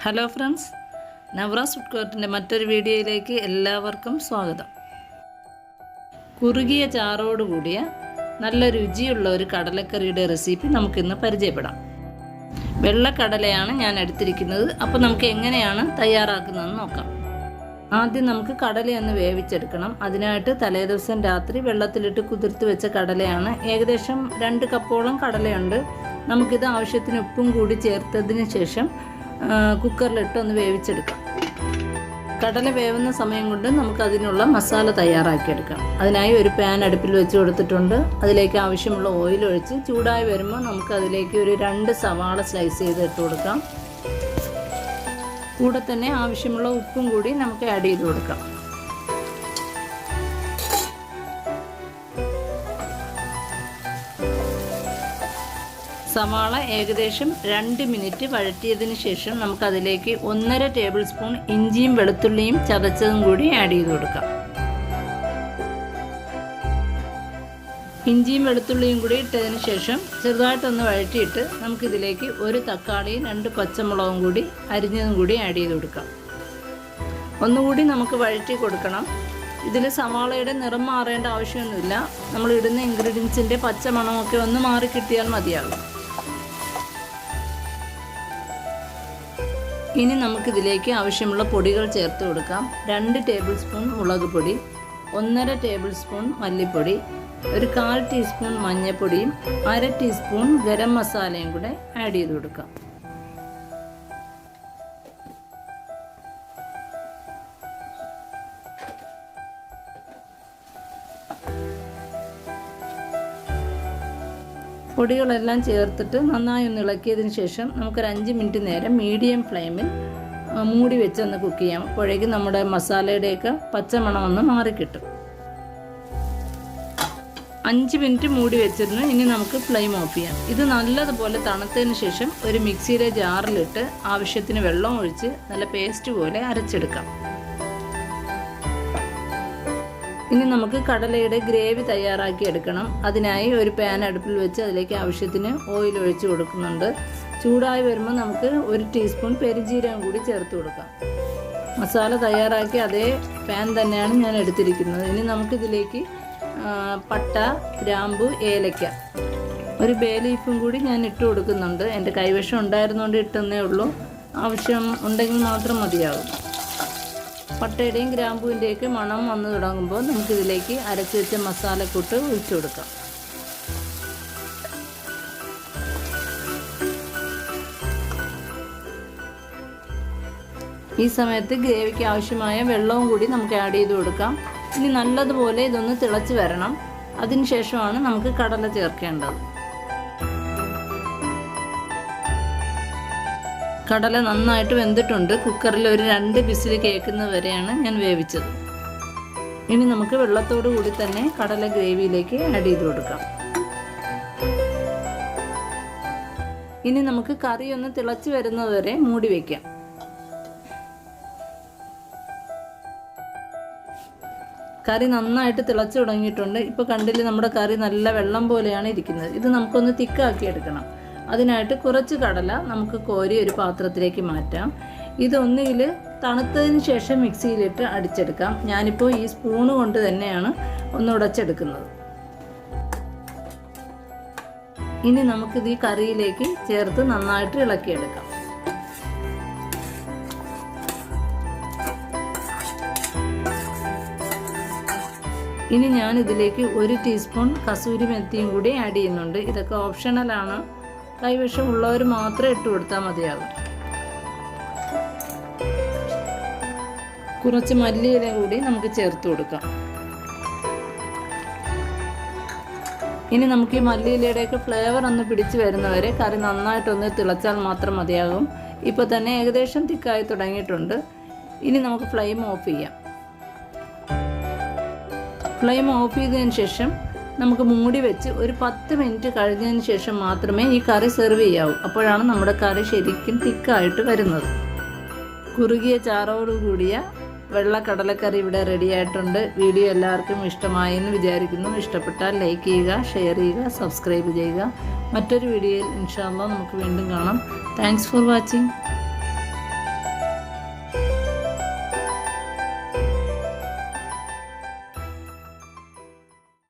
Hello friends, Navaras food കോർട്ടിൻ്റെ മറ്റൊരു വീഡിയോയിലേക്ക് എല്ലാവർക്കും സ്വാഗതം. കുറുകിയ ചാറോടുകൂടിയ നല്ല രുചിയുള്ള ഒരു കടലക്കറിയുടെ റെസിപ്പി നമുക്കിന്ന് പരിചയപ്പെടാം. വെള്ളക്കടലയാണ് ഞാൻ എടുത്തിരിക്കുന്നത്. അപ്പോൾ നമുക്ക് എങ്ങനെയാണ് തയ്യാറാക്കുന്നതെന്ന് നോക്കാം. ആദ്യം നമുക്ക് കടലയൊന്ന് വേവിച്ചെടുക്കണം. അതിനായിട്ട് തലേദിവസം രാത്രി വെള്ളത്തിലിട്ട് കുതിർത്ത് വെച്ച കടലയാണ്. ഏകദേശം 2 കപ്പോളം കടലയുണ്ട്. നമുക്കിത് ആവശ്യത്തിന് ഉപ്പും കൂടി ചേർത്തതിന് ശേഷം കുക്കറിലിട്ട് ഒന്ന് വേവിച്ചെടുക്കാം. കടല വേവുന്ന സമയം കൊണ്ട് നമുക്കതിനുള്ള മസാല തയ്യാറാക്കിയെടുക്കാം. അതിനായി ഒരു പാൻ അടുപ്പിൽ വെച്ച് കൊടുത്തിട്ടുണ്ട്. അതിലേക്ക് ആവശ്യമുള്ള ഓയിൽ ഒഴിച്ച് ചൂടായി വരുമ്പോൾ നമുക്കതിലേക്ക് ഒരു 2 സവാള സ്ലൈസ് ചെയ്ത് ഇട്ട് കൊടുക്കാം. കൂടെ തന്നെ ആവശ്യമുള്ള ഉപ്പും കൂടി നമുക്ക് ആഡ് ചെയ്ത് കൊടുക്കാം. സവാള ഏകദേശം 2 മിനിറ്റ് വഴറ്റിയതിന് ശേഷം നമുക്കതിലേക്ക് 1.5 ടേബിൾ സ്പൂൺ ഇഞ്ചിയും വെളുത്തുള്ളിയും ചതച്ചതും കൂടി ആഡ് ചെയ്ത് കൊടുക്കാം. ഇഞ്ചിയും വെളുത്തുള്ളിയും കൂടി ഇട്ടതിന് ശേഷം ചെറുതായിട്ടൊന്ന് വഴറ്റിയിട്ട് നമുക്കിതിലേക്ക് 1 തക്കാളിയും 2 പച്ചമുളകും കൂടി അരിഞ്ഞതും കൂടി ആഡ് ചെയ്ത് കൊടുക്കാം. ഒന്നുകൂടി നമുക്ക് വഴറ്റി കൊടുക്കണം. ഇതിൽ സവാളയുടെ നിറം മാറേണ്ട ആവശ്യമൊന്നുമില്ല. നമ്മൾ ഇടുന്ന ഇൻഗ്രീഡിയൻസിൻ്റെ പച്ചമണമൊക്കെ ഒന്ന് മാറി കിട്ടിയാൽ മതിയാകും. ഇനി നമുക്കിതിലേക്ക് ആവശ്യമുള്ള പൊടികൾ ചേർത്ത് കൊടുക്കാം. 2 ടേബിൾ സ്പൂൺ മുളക് പൊടി, 1.5 ടേബിൾ സ്പൂൺ മല്ലിപ്പൊടി, ഒരു 1/4 ടീസ്പൂൺ മഞ്ഞൾപ്പൊടിയും 1/2 ടീസ്പൂൺ ഗരം മസാലയും കൂടെ ആഡ് ചെയ്ത് കൊടുക്കാം. പൊടികളെല്ലാം ചേർത്തിട്ട് നന്നായി ഒന്ന് ഇളക്കിയതിന് ശേഷം നമുക്കൊരു 5 മിനിറ്റ് നേരം മീഡിയം ഫ്ലെയിമിൽ മൂടി വെച്ചൊന്ന് കുക്ക് ചെയ്യാം. അപ്പോഴേക്കും നമ്മുടെ മസാലയുടെയൊക്കെ പച്ചമണമൊന്ന് മാറിക്കിട്ടും. 5 മിനിറ്റ് മൂടി വെച്ചിരുന്നു. ഇനി നമുക്ക് ഫ്ലെയിം ഓഫ് ചെയ്യാം. ഇത് നല്ലതുപോലെ തണുത്തതിന് ശേഷം ഒരു മിക്സിയിലെ ജാറിലിട്ട് ആവശ്യത്തിന് വെള്ളം ഒഴിച്ച് നല്ല പേസ്റ്റ് പോലെ അരച്ചെടുക്കാം. ഇനി നമുക്ക് കടലയുടെ ഗ്രേവി തയ്യാറാക്കി എടുക്കണം. അതിനായി ഒരു പാൻ അടുപ്പിൽ വെച്ച് അതിലേക്ക് ആവശ്യത്തിന് ഓയിൽ ഒഴിച്ച് കൊടുക്കുന്നുണ്ട്. ചൂടായി വരുമ്പോൾ നമുക്ക് 1 ടീസ്പൂൺ പെരുംജീരകം കൂടി ചേർത്ത് കൊടുക്കാം. മസാല തയ്യാറാക്കി അതേ പാൻ തന്നെയാണ് ഞാൻ എടുത്തിരിക്കുന്നത്. ഇനി നമുക്കിതിലേക്ക് പട്ട, ഗ്രാമ്പു, ഏലക്ക, ഒരു ബേ ലീഫും കൂടി ഞാൻ ഇട്ട് കൊടുക്കുന്നുണ്ട്. എൻ്റെ കൈവശം ഉണ്ടായിരുന്നുകൊണ്ട് ഇട്ടെന്നേ ഉള്ളൂ. ആവശ്യം ഉണ്ടെങ്കിൽ മാത്രം മതിയാകും. പട്ടയുടെയും ഗ്രാമ്പൂവിൻ്റെയൊക്കെ മണം വന്നു തുടങ്ങുമ്പോൾ നമുക്കിതിലേക്ക് അരച്ച് വെച്ച മസാലക്കൂട്ട് ഒഴിച്ചു കൊടുക്കാം. ഈ സമയത്ത് ഗ്രേവിക്ക് ആവശ്യമായ വെള്ളവും കൂടി നമുക്ക് ആഡ് ചെയ്ത് കൊടുക്കാം. ഇനി നല്ലതുപോലെ ഇതൊന്ന് തിളച്ച് വരണം. അതിനുശേഷമാണ് നമുക്ക് കടല ചേർക്കേണ്ടത്. കടല നന്നായിട്ട് വെന്തിട്ടുണ്ട്. കുക്കറിൽ ഒരു 2 വിസിൽ കേൾക്കുന്നത് വരെയാണ് ഞാൻ വേവിച്ചത്. ഇനി നമുക്ക് വെള്ളത്തോടു കൂടി തന്നെ കടല ഗ്രേവിയിലേക്ക് ആഡ് ചെയ്ത് കൊടുക്കാം. ഇനി നമുക്ക് കറി ഒന്ന് തിളച്ച് വരുന്നത് വരെ മൂടി വയ്ക്കാം. കറി നന്നായിട്ട് തിളച്ച് തുടങ്ങിയിട്ടുണ്ട്. ഇപ്പോൾ കണ്ടില്ലേ, നമ്മുടെ കറി നല്ല വെള്ളം പോലെയാണ് ഇരിക്കുന്നത്. ഇത് നമുക്കൊന്ന് തിക്കാക്കി എടുക്കണം. അതിനായിട്ട് കുറച്ച് കടല നമുക്ക് കോരി ഒരു പാത്രത്തിലേക്ക് മാറ്റാം. ഇതൊന്നുകിൽ തണുത്തതിന് ശേഷം മിക്സിയിലിട്ട് അടിച്ചെടുക്കാം. ഞാനിപ്പോൾ ഈ സ്പൂണ് കൊണ്ട് തന്നെയാണ് ഒന്ന് ഉടച്ചെടുക്കുന്നത്. ഇനി നമുക്കിത് ഈ കറിയിലേക്ക് ചേർത്ത് നന്നായിട്ട് ഇളക്കിയെടുക്കാം. ഇനി ഞാൻ ഇതിലേക്ക് 1 ടീസ്പൂൺ കസൂരി മെത്തിയും കൂടി ആഡ് ചെയ്യുന്നുണ്ട്. ഇതൊക്കെ ഓപ്ഷണലാണ്. കൈവശം ഉള്ളവർ മാത്രം ഇട്ട് കൊടുത്താൽ മതിയാകും. കുറച്ച് മല്ലിയില കൂടി നമുക്ക് ചേർത്ത് കൊടുക്കാം. ഇനി നമുക്ക് ഈ മല്ലിയിലയുടെയൊക്കെ ഫ്ലേവർ ഒന്ന് പിടിച്ച് വരുന്നവരെ കറി നന്നായിട്ടൊന്ന് തിളച്ചാൽ മാത്രം മതിയാകും. ഇപ്പോൾ തന്നെ ഏകദേശം തിക്കായി തുടങ്ങിയിട്ടുണ്ട്. ഇനി നമുക്ക് ഫ്ലെയിം ഓഫ് ചെയ്യാം. ഫ്ലെയിം ഓഫ് ചെയ്തതിന് ശേഷം നമുക്ക് മൂടി വെച്ച് ഒരു 10 മിനിറ്റ് കഴിഞ്ഞതിന് ശേഷം മാത്രമേ ഈ കറി സെർവ് ചെയ്യാവൂ. അപ്പോഴാണ് നമ്മുടെ കറി ശരിക്കും തിക്കായിട്ട് വരുന്നത്. കുറുകിയ ചാറോടുകൂടിയ വെള്ള കടലക്കറി ഇവിടെ റെഡി ആയിട്ടുണ്ട്. വീഡിയോ എല്ലാവർക്കും ഇഷ്ടമായി എന്ന് വിചാരിക്കുന്നു. ഇഷ്ടപ്പെട്ടാൽ ലൈക്ക് ചെയ്യുക, ഷെയർ ചെയ്യുക, സബ്സ്ക്രൈബ് ചെയ്യുക. മറ്റൊരു വീഡിയോയിൽ ഇൻഷാ അല്ലാഹ് നമുക്ക് വീണ്ടും കാണാം. Thanks for watching.